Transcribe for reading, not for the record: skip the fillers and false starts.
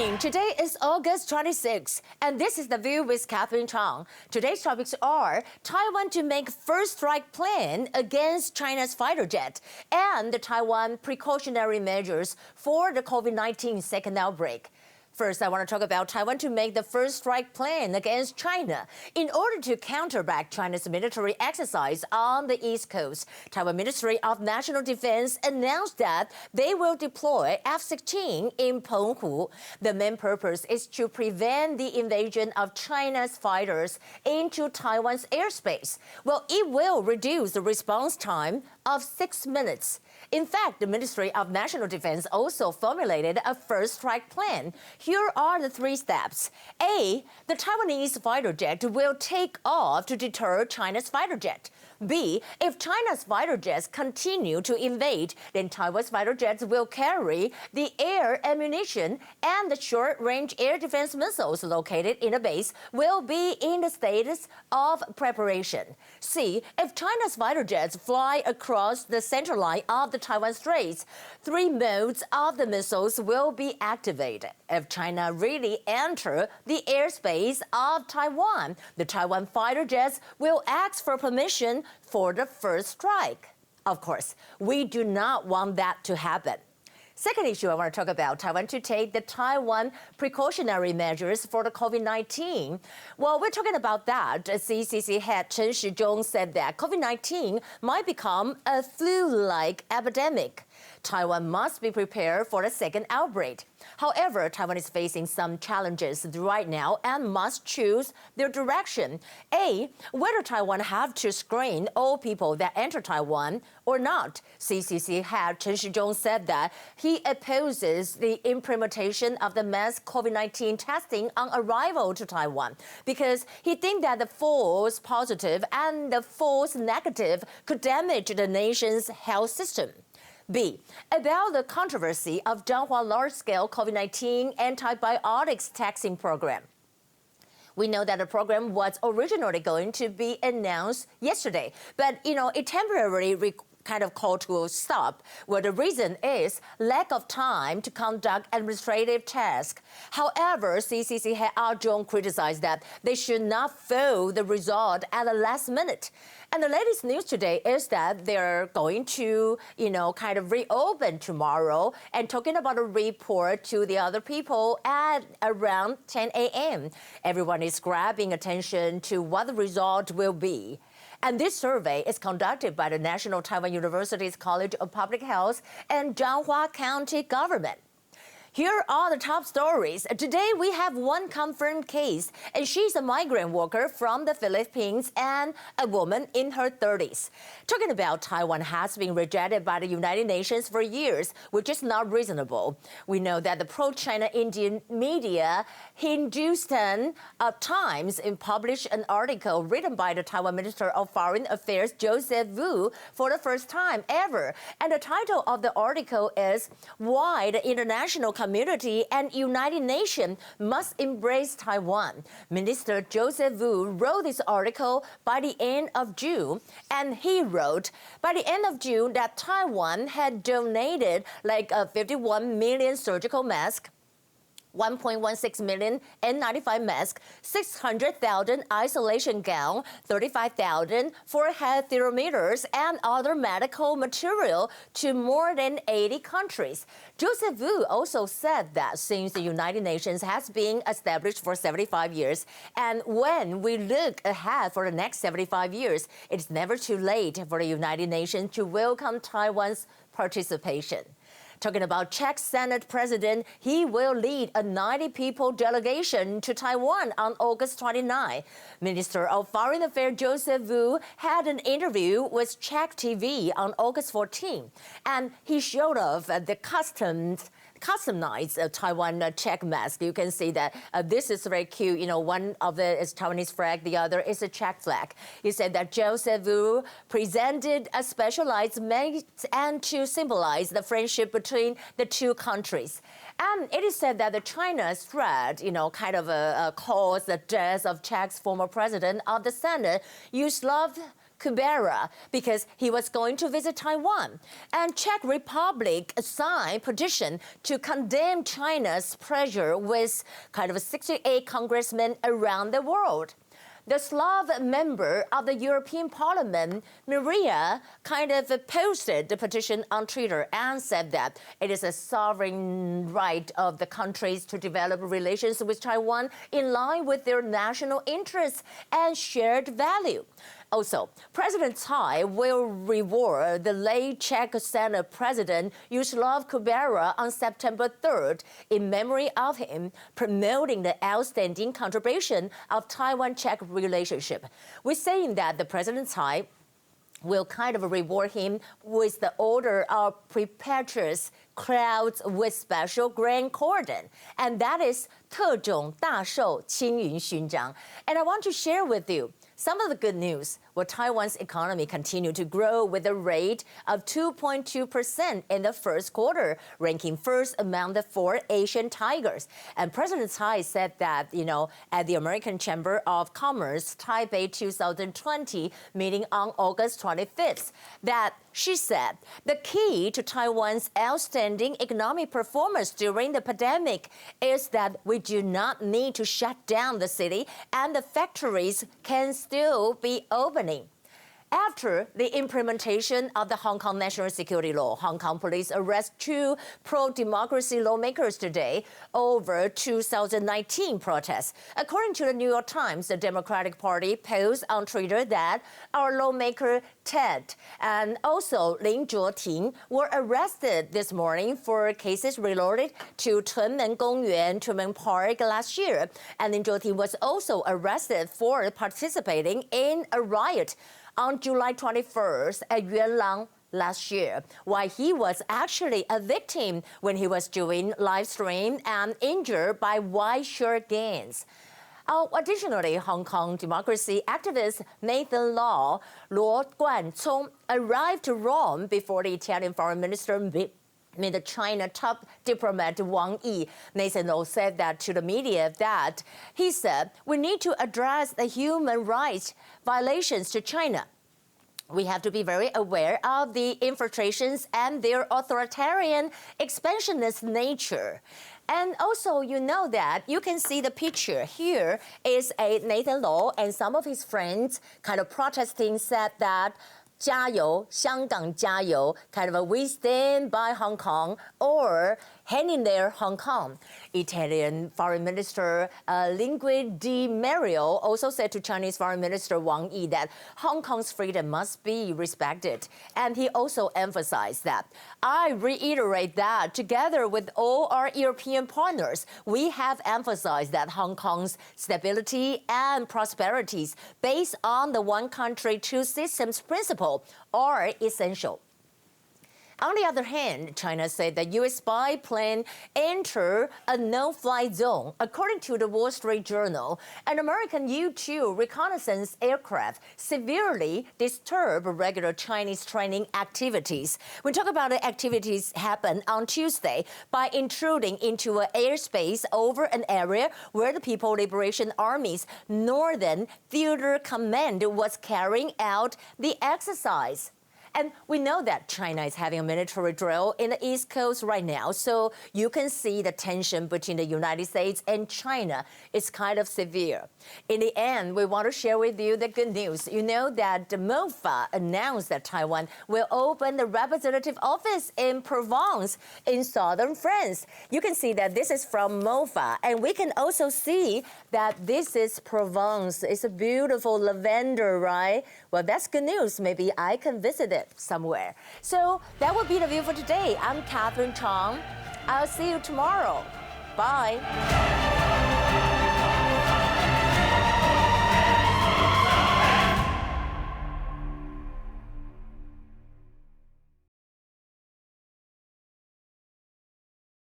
morning. Today is August 26th, and this is The View with Catherine Chang. Today's topics are Taiwan to make first strike plan against China's fighter jet and the Taiwan precautionary measures for the COVID-19 second outbreak. First, I want to talk about Taiwan to make the first strike plan against China. In order to counterback China's military exercise on the East Coast, Taiwan Ministry of National Defense announced that they will deploy F-16 in Penghu. The main purpose is to prevent the invasion of China's fighters into Taiwan's airspace. Well, it will reduce the response time of 6 minutes. In fact, the Ministry of National Defense also formulated a first strike plan. Here are the 3 steps. A, the Taiwanese fighter jet will take off to deter China's fighter jet. B, if China's fighter jets continue to invade, then Taiwan's fighter jets will carry the air ammunition, and the short-range air defense missiles located in the base will be in the status of preparation. C, if China's fighter jets fly across the center line of the Taiwan Straits, 3 modes of the missiles will be activated. If China really enter the airspace of Taiwan, the Taiwan fighter jets will ask for permission for the first strike. Of course, we do not want that to happen. Second issue I want to talk about, Taiwan to take the Taiwan precautionary measures for the COVID-19. Well, we're talking about that. CCC head Chen Shizhong said that COVID-19 might become a flu-like epidemic. Taiwan must be prepared for a second outbreak. However, Taiwan is facing some challenges right now and must choose their direction. A, whether Taiwan have to screen all people that enter Taiwan or not. CCC head Chen Shizhong said that he opposes the implementation of the mass COVID-19 testing on arrival to Taiwan because he thinks that the false positive and the false negative could damage the nation's health system. B, about the controversy of Zhanghua large-scale COVID-19 antibiotics testing program. We know that the program was originally going to be announced yesterday, but, it temporarily kind of called to a stop, where the reason is lack of time to conduct administrative tasks. However, CCC head Ah Zhong criticized that they should not fold the result at the last minute. And the latest news today is that they're going to, kind of reopen tomorrow and talking about a report to the other people at around 10 a.m. Everyone is grabbing attention to what the result will be. And this survey is conducted by the National Taiwan University's College of Public Health and Zhanghua County Government. Here are the top stories. Today, we have one confirmed case, and she's a migrant worker from the Philippines and a woman in her 30s. Talking about Taiwan has been rejected by the United Nations for years, which is not reasonable. We know that the pro-China Indian media Hindustan Times published an article written by the Taiwan Minister of Foreign Affairs, Joseph Wu, for the first time ever. And the title of the article is Why the International Community and United Nations must embrace Taiwan. Minister Joseph Wu wrote this article by the end of June, and he wrote by the end of June that Taiwan had donated 51 million surgical masks, 1.16 million N95 masks, 600,000 isolation gowns, 35,000 forehead thermometers, and other medical material to more than 80 countries. Joseph Wu also said that since the United Nations has been established for 75 years, and when we look ahead for the next 75 years, it's never too late for the United Nations to welcome Taiwan's participation. Talking about Czech Senate President, he will lead a 90-people delegation to Taiwan on August 29. Minister of Foreign Affairs Joseph Wu had an interview with Czech TV on August 14, and he showed off the customized Taiwan Czech mask. You can see that this is very cute. One of it is Taiwanese flag, the other is a Czech flag. He said that Joseph Wu presented a specialized mask and to symbolize the friendship between the two countries. And it is said that the China's threat, kind of caused the death of Czech's former president of the Senate, Yuslav Kubera because he was going to visit Taiwan. And Czech Republic signed petition to condemn China's pressure with kind of 68 congressmen around the world. The Slav member of the European Parliament, Maria, kind of posted the petition on Twitter and said that it is a sovereign right of the countries to develop relations with Taiwan in line with their national interests and shared value. Also, President Tsai will reward the late Czech Senate President Jaroslav Kubera on September 3rd in memory of him, promoting the outstanding contribution of Taiwan-Czech relationship. We're saying that the President Tsai will kind of reward him with the Order of Perpetuous Crowns with Special Grand Cordon, and that is 特种大绶青云勋章. And I want to share with you some of the good news. Well, Taiwan's economy continued to grow with a rate of 2.2% in the first quarter, ranking first among the 4 Asian tigers. And President Tsai said that, at the American Chamber of Commerce Taipei 2020 meeting on August 25th, that she said the key to Taiwan's outstanding economic performance during the pandemic is that we do not need to shut down the city and the factories can still be opening. After the implementation of the Hong Kong National Security Law, Hong Kong police arrest 2 pro-democracy lawmakers today over 2019 protests. According to the New York Times, the Democratic Party posted on Twitter that our lawmaker Ted and also Lin Zhuoting were arrested this morning for cases related to Tunmen Gongyuan, Tunmen Park last year. And Lin Zhuoting was also arrested for participating in a riot on July 21st at Yuanlang last year, while he was actually a victim when he was doing live stream and injured by white shirt gangs. Additionally, Hong Kong democracy activist Nathan Law, Luo Guancong, arrived to Rome before the Italian foreign minister met the China top diplomat Wang Yi. Nathan Law said that to the media that he said, we need to address the human rights violations to China. We have to be very aware of the infiltrations and their authoritarian expansionist nature. And also, you know that you can see the picture. Here is a Nathan Law and some of his friends kind of protesting said that 加油, 香港加油, kind of a we stand by Hong Kong or hanging there Hong Kong. Italian Foreign Minister Linguini Di Mario also said to Chinese Foreign Minister Wang Yi that Hong Kong's freedom must be respected. And he also emphasized that, I reiterate that together with all our European partners, we have emphasized that Hong Kong's stability and prosperities based on the one country, two systems principle are essential. On the other hand, China said that U.S. spy plane entered a no-fly zone. According to the Wall Street Journal, an American U-2 reconnaissance aircraft severely disturbed regular Chinese training activities. We talk about the activities happened on Tuesday by intruding into an airspace over an area where the People's Liberation Army's Northern Theater Command was carrying out the exercise. And we know that China is having a military drill in the East Coast right now, so you can see the tension between the United States and China is kind of severe. In the end, we want to share with you the good news. You know that the MOFA announced that Taiwan will open the representative office in Provence in southern France. You can see that this is from MOFA, and we can also see that this is Provence. It's a beautiful lavender, right? Well, that's good news. Maybe I can visit it somewhere. So that will be the view for today. I'm Catherine Chang. I'll see you tomorrow. Bye.